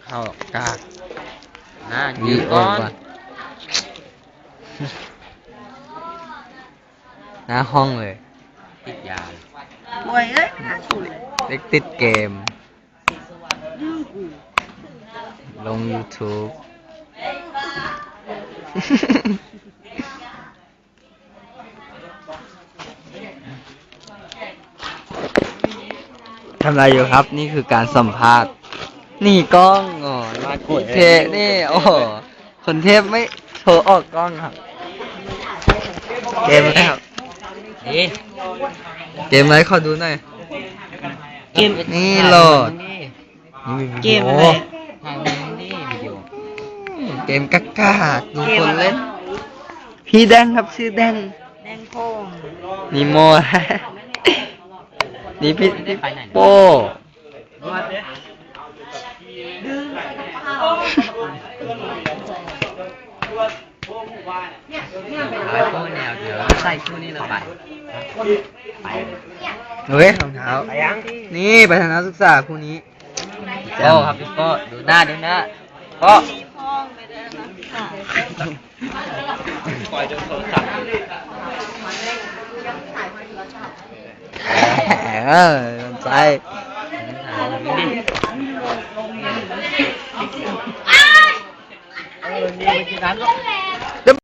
เข้ากากนะยื วี น โอ ก่อน ว่ะหน้าห้องเลย ติดยา ป่วยเอ้ยน่าสวย เด็กติดเกม ดื้อกู ลง YouTube ทำอะไรอยู่ครับ นี่คือการสัมภาษณ์ นี่กล้องอ๋อเทนี่โอ้โหคนเทพไม่โชว์ออกกล้องครับ เกมอะไรครับ นี่ เกมอะไรขอดูหน่อย เกม นี่โหลด นี่ เกมอะไร ถ่ายมันนี่วิดีโอ เกมกักกากดูคนเล่น พี่แดงครับชื่อแดง แดงโพง นิโม นี่พี่โป้ ไอ้พวกแนวเดี๋ยวใส่คู่นี้เราไปไปเลย เฮ้ยรองเท้านี่ไปทางนักศึกษาคู่นี้ โป้ครับพี่โป้ดูหน้าโป้ ห้องไปได้นะค่ะ ปล่อยจนโทรศัพท์ เออสนใจ นี่